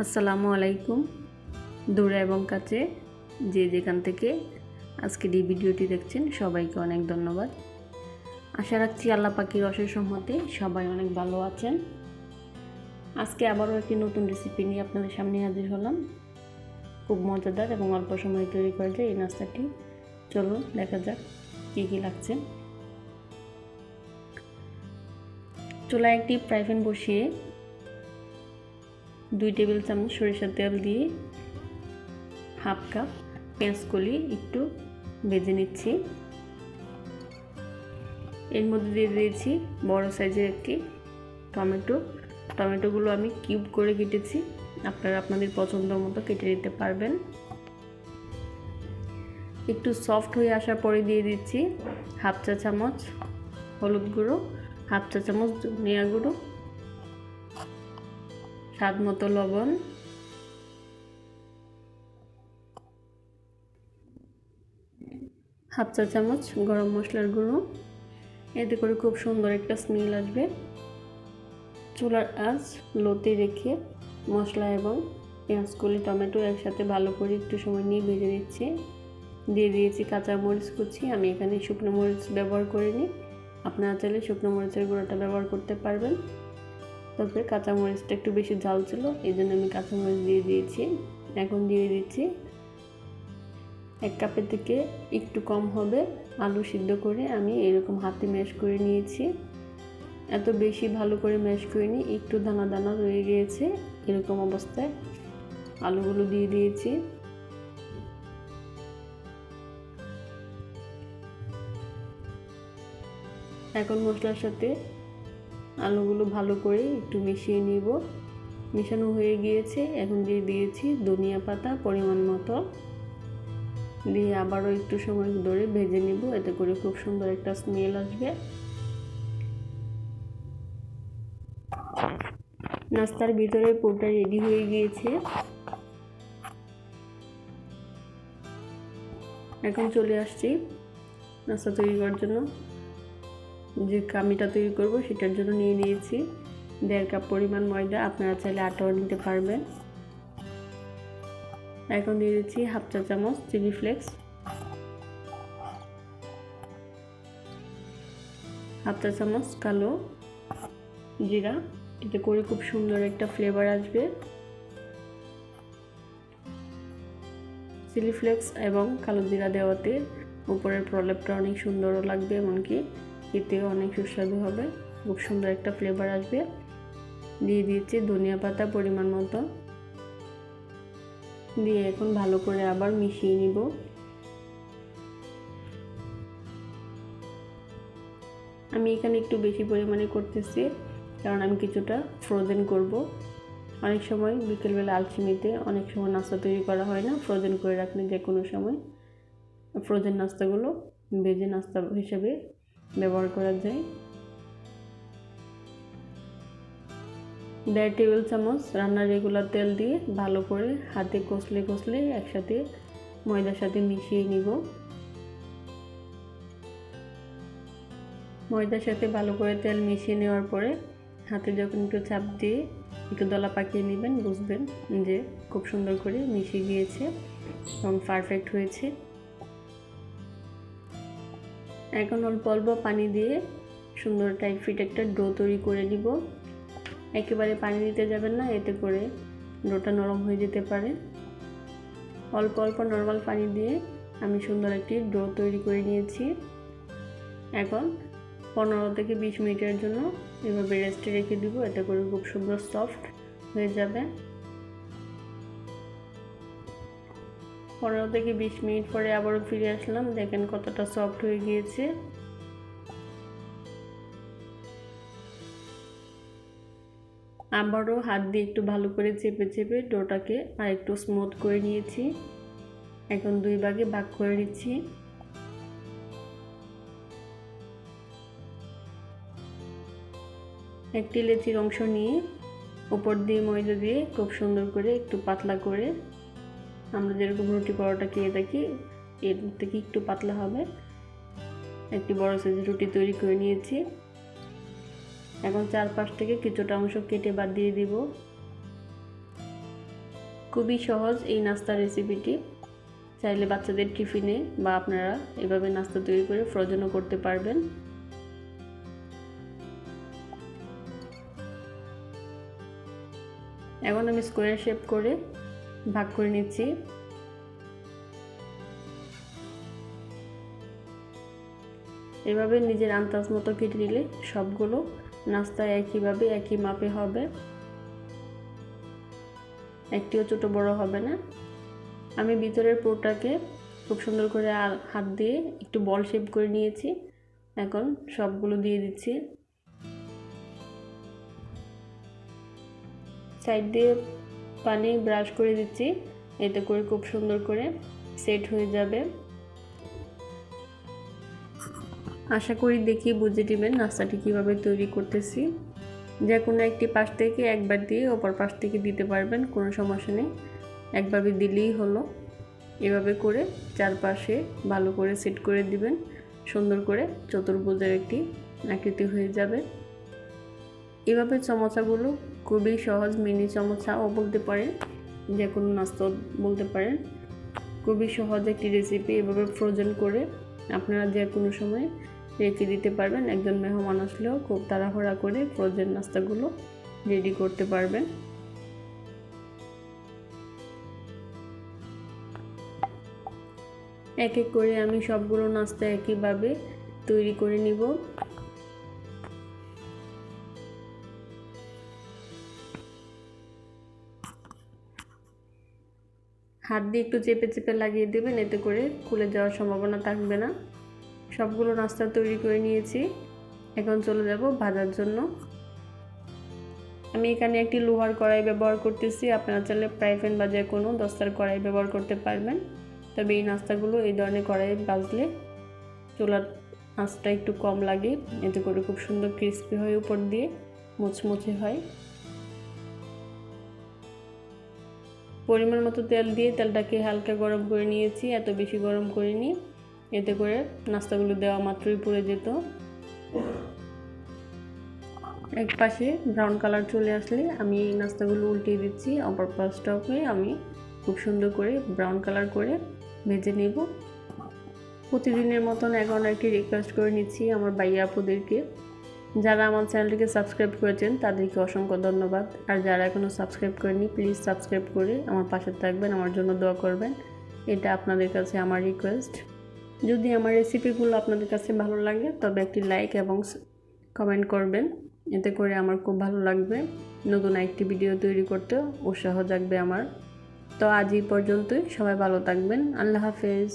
আসসালামু আলাইকুম। দূরে এবং কাছে যে যেখান থেকে আজকের এই ভিডিওটি দেখছেন সবাইকে অনেক ধন্যবাদ। আশা রাখছি আল্লাহ পাকের অশেষ রহমতে সবাই অনেক ভালো আছেন। আজকে আবারও একটি নতুন রেসিপি নিয়ে আপনাদের সামনে হাজির হলাম। খুব মজাদার এবং অল্প সময়ে তৈরি করা যায় এই নাস্তাটি। চলুন দেখা যাক কী কী লাগছে। চুলায় একটি ফ্রাই প্যান বসিয়ে 2 টেবিল চামচ সরিষার তেল দিয়ে হাফ কাপ পেঁয়াজ কলি একটু ভেজে নিচ্ছি। এর মধ্যে দিয়ে দিয়েছি বড় সাইজের একটি টমেটোগুলো আমি কিউব করে কেটেছি, আপনারা আপনাদের পছন্দ মতো কেটে নিতে পারবেন। একটু সফট হয়ে আসার পরে দিয়ে দিচ্ছি হাফ চা চামচ হলুদ গুঁড়ো, হাফ চা চামচ ধনিয়া গুঁড়ো, স্বাদ মতো লবণ, হাফ চা চামচ গরম মশলার গুঁড়ো। এতে করে খুব সুন্দর একটা স্মেল আসবে। চুলার আঁচ লোতে রেখে মশলা এবং পেঁয়াজকলি টমেটো একসাথে ভালো করে একটু সময় নিয়ে ভেজে নিচ্ছি। দিয়ে দিয়েছি কাঁচা মরিচ কুচি। আমি এখানে শুকনো মরিচ ব্যবহার করিনি, আপনারা চাইলে শুকনো মরিচের গুঁড়োটা ব্যবহার করতে পারবেন। তবে কাঁচা মরিচটা একটু বেশি ঝাল ছিল, এই জন্য আমি কাঁচা মরিচ দিয়ে দিয়েছি। এখন দিয়ে দিচ্ছি 1 কাপের থেকে একটু কম হবে আলু সিদ্ধ করে আমি এরকম হাতে ম্যাশ করে নিয়েছি। এত বেশি ভালো করে ম্যাশ করিনি, একটু দানা দানা রয়ে গিয়েছে। এরকম অবস্থায় আলুগুলো দিয়ে দিয়েছি। এখন মশলার সাথে আলুগুলো ভালো করে একটু মিশিয়ে নিব। মেশানো হয়ে গিয়েছে। এখন দিয়ে দিয়েছি ধনিয়া পাতা পরিমাণ মতো, দিয়ে আবারও একটু সময় ধরে ভেজে নিব। এতে করে খুব সুন্দর একটা স্মেল আসবে। নাস্তার ভিতরে পুরোটা রেডি হয়ে গিয়েছে। এখন চলে আসছি নাস্তা তৈরি করার জন্য। যে কামিটা তৈরি করব সেটার জন্য নিয়ে নিয়েছি 1.5 কাপ পরিমাণ ময়দা, আপনারা চাইলে আটাও নিতে পারবেন। এখন দিয়ে দিচ্ছি হাফ চা চামচ চিলি ফ্লেক্স, হাফ চা চামচ কালো জিরা। এতে করে খুব সুন্দর একটা ফ্লেভার আসবে। চিলি ফ্লেক্স এবং কালো জিরা দেওয়াতে উপরের প্রলেপটা অনেক সুন্দরও লাগবে, এমনকি খেতেও অনেক সুস্বাদু হবে। খুব সুন্দর একটা ফ্লেভার আসবে। দিয়ে দিচ্ছি ধনিয়া পাতা পরিমাণ মতো, দিয়ে এখন ভালো করে আবার মিশিয়ে নিব। আমি এখানে একটু বেশি পরিমাণে করতেছি, কারণ আমি কিছুটা ফ্রোজেন করব। অনেক সময় বিকেলবেলা আলসেমিতে অনেক সময় নাস্তা তৈরি করা হয় না, ফ্রোজেন করে রাখলে যে কোনো সময় ফ্রোজেন নাস্তাগুলো ভেজে নাস্তা হিসেবে ব্যবহার করা যায়। 1.5 টেবিল চামচ রান্নার রেগুলার তেল দিয়ে ভালো করে হাতে কষলে একসাথে ময়দার সাথে মিশিয়ে নিব। ময়দার সাথে ভালো করে তেল মিশিয়ে নেওয়ার পরে হাতে যখন একটু চাপ দিয়ে একটু দলা পাকিয়ে নেবেন, বুঝবেন যে খুব সুন্দর করে মিশে গিয়েছে এবং পারফেক্ট হয়েছে। এখন অল্প অল্প পানি দিয়ে সুন্দর টাইট ফিট একটা ডো তৈরি করে নিব। একেবারে পানি দিতে যাবেন না, এতে করে ডোটা নরম হয়ে যেতে পারে। অল্প অল্প নরমাল পানি দিয়ে আমি সুন্দর একটি ডো তৈরি করে নিয়েছি। এখন 15 থেকে 20 মিনিটের জন্য এভাবে রেস্টে রেখে দিব। এতে করে খুব সুন্দর সফট হয়ে যাবে। 15 থেকে 20 মিনিট পরে আবারও ফিরে আসলাম, দেখেন কতটা সফট হয়ে গিয়েছে। আবারও হাত দিয়ে একটু ভালো করে চেপে ডোটাকে আর একটু স্মুথ করে নিয়েছি। এখন 2 ভাগে ভাগ করে নিচ্ছি। একটি লেচির অংশ নিয়ে উপর দিয়ে ময়দা দিয়ে খুব সুন্দর করে একটু পাতলা করে, আমরা যেরকম রুটি পরোটা খেয়ে থাকি এর থেকে একটু পাতলা হবে, একটি বড় সাইজের রুটি তৈরি করে নিয়েছি। এখন চারপাশ থেকে কিছুটা অংশ কেটে বাদ দিয়ে দিব। খুবই সহজ এই নাস্তার রেসিপিটি। চাইলে বাচ্চাদের টিফিনে বা আপনারা এভাবে নাস্তা তৈরি করে ফ্রোজেনও করতে পারবেন। এখন আমি স্কোয়ার শেপ করে ভাগ করে নিচ্ছি। এভাবে নিজের আন্দাজ মতো কেটে নিলে সবগুলো নাস্তা একইভাবে একই মাপে হবে, একটিও ছোট বড় হবে না। আমি ভিতরের পুরটাকে খুব সুন্দর করে হাত দিয়ে একটু বল শেপ করে নিয়েছি। এখন সবগুলো দিয়ে দিচ্ছি। সাইড দিয়ে পানি ব্রাশ করে দিচ্ছি, এতে করে খুব সুন্দর করে সেট হয়ে যাবে। আশা করি দেখি বুঝে নেবেন নাস্তাটি কিভাবে তৈরি করতেছি। যে কোনো একটি পাশ থেকে একবার দিয়ে অপর পাশ থেকে দিতে পারবেন, কোনো সমস্যা নেই, একভাবে দিলেই হলো। এভাবে করে চারপাশে ভালো করে সেট করে দিবেন, সুন্দর করে চতুর্ভুজের একটি আকৃতি হয়ে যাবে। এভাবে সমোসাগুলো খুবই সহজ, মিনি সমোসাও বলতে পারেন, যে কোনো নাস্তা বলতে পারেন। খুবই সহজ একটি রেসিপি। এভাবে ফ্রোজেন করে আপনারা যে কোনো সময় রেখে দিতে পারবেন। একজন মেহমান আসলেও খুব তাড়াহুড়া করে ফ্রোজেন নাস্তাগুলো রেডি করতে পারবেন। এক এক করে আমি সবগুলো নাস্তা একইভাবে তৈরি করে নিব। হাত দিয়ে একটু চেপে চেপে লাগিয়ে দেবেন, এতে করে খুলে যাওয়ার সম্ভাবনা থাকবে না। সবগুলো নাস্তা তৈরি করে নিয়েছি। এখন চলে যাব ভাজার জন্য। আমি এখানে একটি লোহার কড়াই ব্যবহার করতেছি। আপনারা চাইলে ফ্রাই প্যান বা যে কোনো দস্তার কড়াই ব্যবহার করতে পারবেন। তবে এই নাস্তাগুলো এই ধরনের কড়াইয়ে ভাজলে চুলার আঁচটা একটু কম লাগে, এতে করে খুব সুন্দর ক্রিস্পি হয়, উপর দিয়ে মুচমুচে হয়। পরিমাণ মতো তেল দিয়ে তেলটাকে হালকা গরম করে নিয়েছি, এত বেশি গরম করিনি, এতে করে নাস্তাগুলো দেওয়া মাত্রই পুড়ে যেত। এক পাশে ব্রাউন কালার চলে আসলে আমি এই নাস্তাগুলো উল্টিয়ে দিচ্ছি, অপর পাশটাকে আমি খুব সুন্দর করে ব্রাউন কালার করে ভেজে নেব। প্রতিদিনের মতন এখন একটি রিকোয়েস্ট করে নিচ্ছি আমার ভাইয়া আপুদেরকে, যারা আমার চ্যানেলটিকে সাবস্ক্রাইব করেছেন তাদেরকে অসংখ্য ধন্যবাদ। আর যারা এখনও সাবস্ক্রাইব করেনি প্লিজ সাবস্ক্রাইব করে আমার পাশে থাকবেন, আমার জন্য দোয়া করবেন, এটা আপনাদের কাছে আমার রিকোয়েস্ট। যদি আমার রেসিপিগুলো আপনাদের কাছে ভালো লাগে তবে একটি লাইক এবং কমেন্ট করবেন, এতে করে আমার খুব ভালো লাগবে, নতুন একটি ভিডিও তৈরি করতে উৎসাহ জাগবে আমার। তো আজ এই পর্যন্তই, সবাই ভালো থাকবেন, আল্লাহ হাফেজ।